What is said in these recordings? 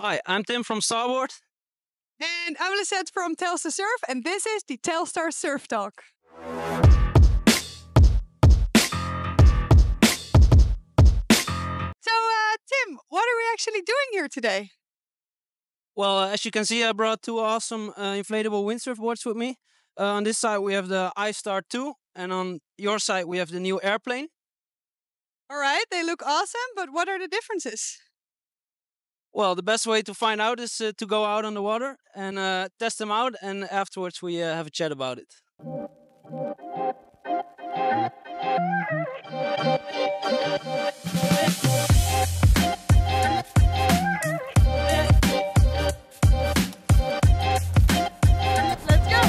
Hi, I'm Tim from Starboard. And I'm Lisette from Telstar Surf, and this is the Telstar Surf Talk. So, Tim, what are we actually doing here today? Well, as you can see, I brought two awesome inflatable windsurf boards with me. On this side, we have the Istart 2, and on your side, we have the new Airplane. All right, they look awesome, but what are the differences? Well, the best way to find out is to go out on the water and test them out, and afterwards we have a chat about it. Let's go!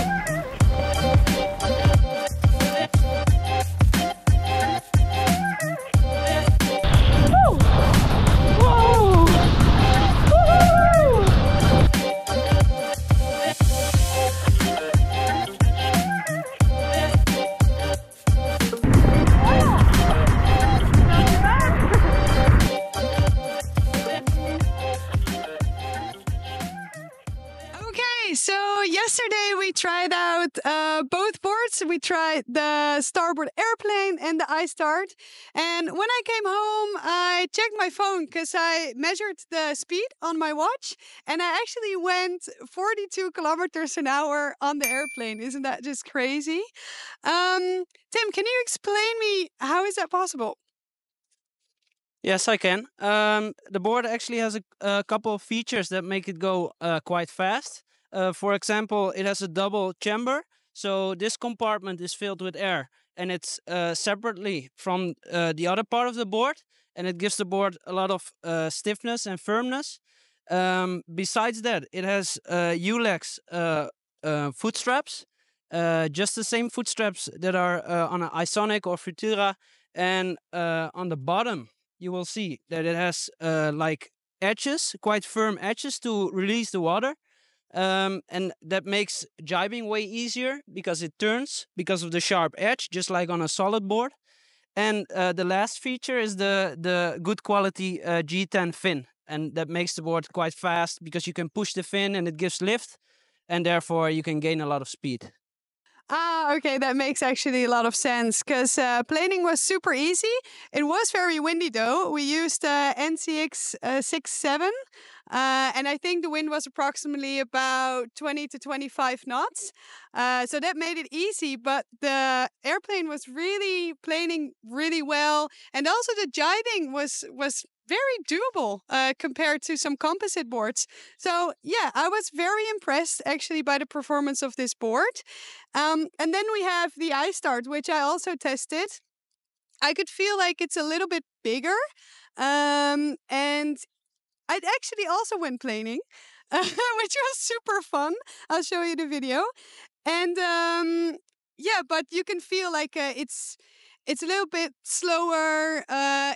Woo! Whoa! Woo! Okay, so yesterday we tried out both boards. We tried the Starboard Airplane and the Istart. And when I came home, I checked my phone because I measured the speed on my watch, and I actually went 42 kilometers an hour on the airplane. Isn't that just crazy? Tim, can you explain me how is that possible? Yes, I can. The board actually has a couple of features that make it go quite fast. For example, it has a double chamber, so this compartment is filled with air, and it's separately from the other part of the board, and it gives the board a lot of stiffness and firmness. Besides that, it has ULEX foot straps, just the same foot straps that are on an Isonic or Futura, and on the bottom you will see that it has like edges, quite firm edges to release the water. And that makes jibing way easier because it turns because of the sharp edge, just like on a solid board. And the last feature is the good quality G10 fin. And that makes the board quite fast because you can push the fin and it gives lift, and therefore you can gain a lot of speed. Ah, okay, that makes actually a lot of sense because planing was super easy. It was very windy though. We used NCX 67, and I think the wind was approximately about 20 to 25 knots. So that made it easy, but the airplane was really planing really well, and also the jibing was very doable compared to some composite boards. So yeah, I was very impressed actually by the performance of this board. And then we have the Istart, which I also tested. I could feel like it's a little bit bigger. And I'd actually also went planing, which was super fun. I'll show you the video. And yeah, but you can feel like it's a little bit slower.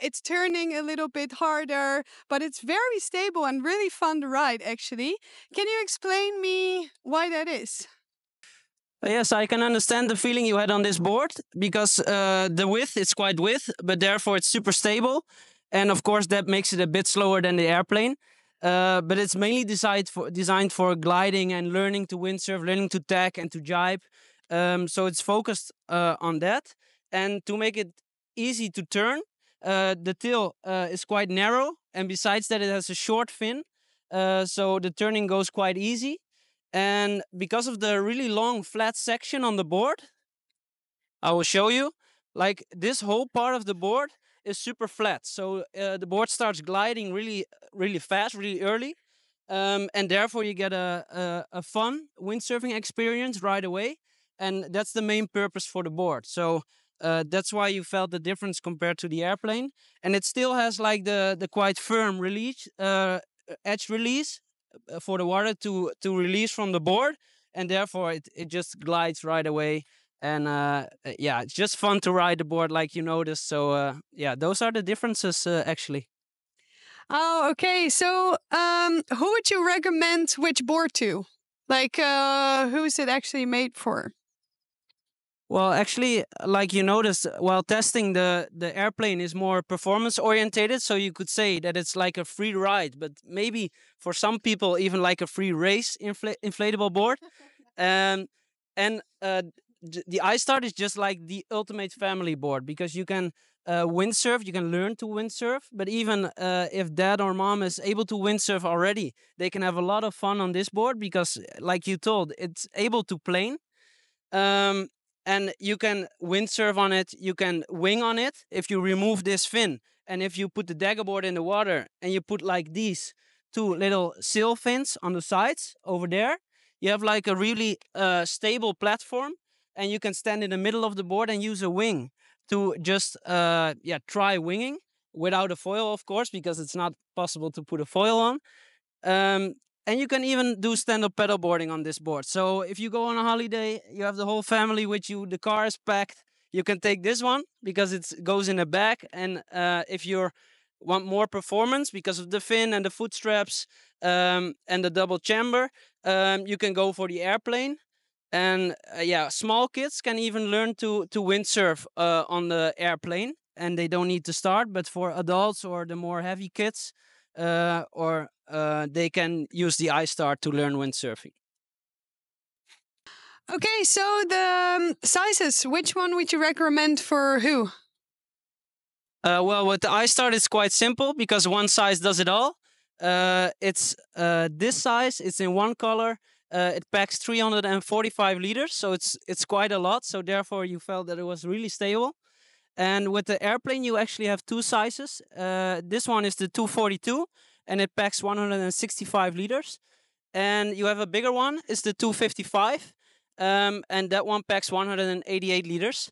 It's turning a little bit harder, but it's very stable and really fun to ride. Actually, can you explain me why that is? Yes, I can understand the feeling you had on this board because the width is quite width, but therefore it's super stable. And of course, that makes it a bit slower than the airplane. But it's mainly designed for gliding and learning to windsurf, learning to tack and to jibe. So it's focused on that. And to make it easy to turn, the tail is quite narrow. And besides that, it has a short fin. So the turning goes quite easy. And because of the really long flat section on the board, I will show you, like this whole part of the board is super flat. So the board starts gliding really fast, really early. And therefore you get a fun windsurfing experience right away. And that's the main purpose for the board. So that's why you felt the difference compared to the airplane. And it still has like the quite firm release, edge release for the water to release from the board, and therefore it just glides right away. And yeah, it's just fun to ride the board, like you noticed. So yeah, those are the differences actually. Oh, okay. So, who would you recommend which board to? Like, who is it actually made for? Well, actually, like you noticed while testing, the airplane is more performance orientated. So you could say that it's like a free ride, but maybe for some people, even like a free race inflatable board. Um, and the iStart is just like the ultimate family board because you can windsurf, you can learn to windsurf. But even if dad or mom is able to windsurf already, they can have a lot of fun on this board because, like you told, it's able to plane. Um, and you can windsurf on it, you can wing on it if you remove this fin. And if you put the dagger board in the water and you put like these two little sail fins on the sides over there, you have like a really stable platform, and you can stand in the middle of the board and use a wing to just try winging without a foil, of course, because it's not possible to put a foil on. Um, and you can even do stand-up paddleboarding on this board. So if you go on a holiday, you have the whole family with you, the car is packed, you can take this one because it goes in a bag. And if you want more performance because of the fin and the foot straps and the double chamber, you can go for the airplane. And small kids can even learn to windsurf on the airplane, and they don't need to start. But for adults or the more heavy kids, or they can use the iStart to learn windsurfing. Okay, so the sizes, which one would you recommend for who? Well, with the iStart, it's quite simple because one size does it all. It's this size. It's in one color. It packs 345 liters, so it's quite a lot. So therefore, you felt that it was really stable. And with the airplane, you actually have two sizes. This one is the 242, and it packs 165 liters. And you have a bigger one, it's the 255, and that one packs 188 liters.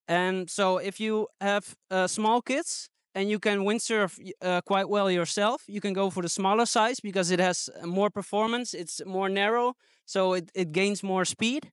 And so if you have small kids and you can windsurf quite well yourself, you can go for the smaller size because it has more performance, it's more narrow, so it gains more speed.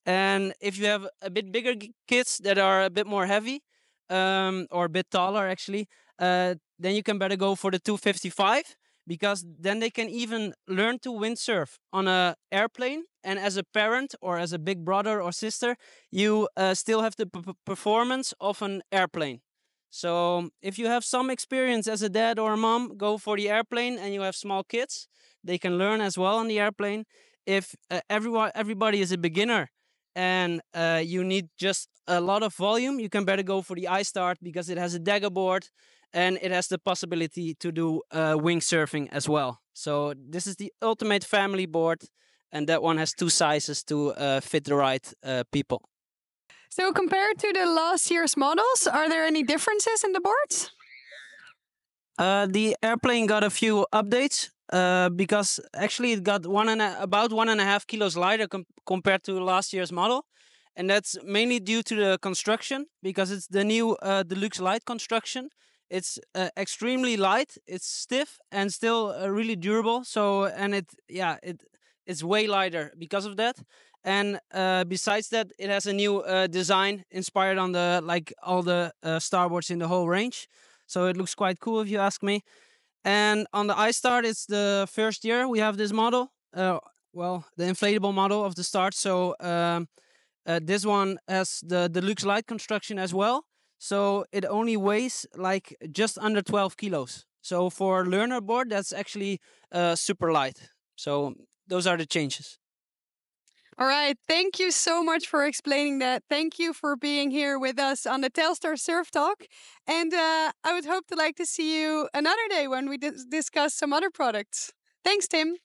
And if you have a bit bigger kids that are a bit more heavy, or a bit taller actually, then you can better go for the 255 because then they can even learn to windsurf on a airplane. And as a parent or as a big brother or sister, you still have the performance of an airplane. So if you have some experience as a dad or a mom, go for the airplane, and you have small kids, they can learn as well on the airplane. If everybody is a beginner and you need just a lot of volume, you can better go for the iStart because it has a dagger board and it has the possibility to do windsurfing as well. So this is the ultimate family board, and that one has two sizes to fit the right people. So compared to the last year's models, are there any differences in the boards? The airplane got a few updates because actually it got about 1.5 kilos lighter compared to last year's model. And that's mainly due to the construction because it's the new deluxe light construction. It's extremely light, it's stiff and still really durable. So, and it's way lighter because of that. And besides that, it has a new design inspired on the all the starboards in the whole range. So it looks quite cool if you ask me. And on the iStart, it's the first year we have this model. The inflatable model of the Start. So this one has the deluxe light construction as well. So it only weighs like just under 12 kilos. So for learner board, that's actually super light. So those are the changes. All right. Thank you so much for explaining that. Thank you for being here with us on the Telstar Surf Talk. And I would hope to see you another day when we discuss some other products. Thanks, Tim.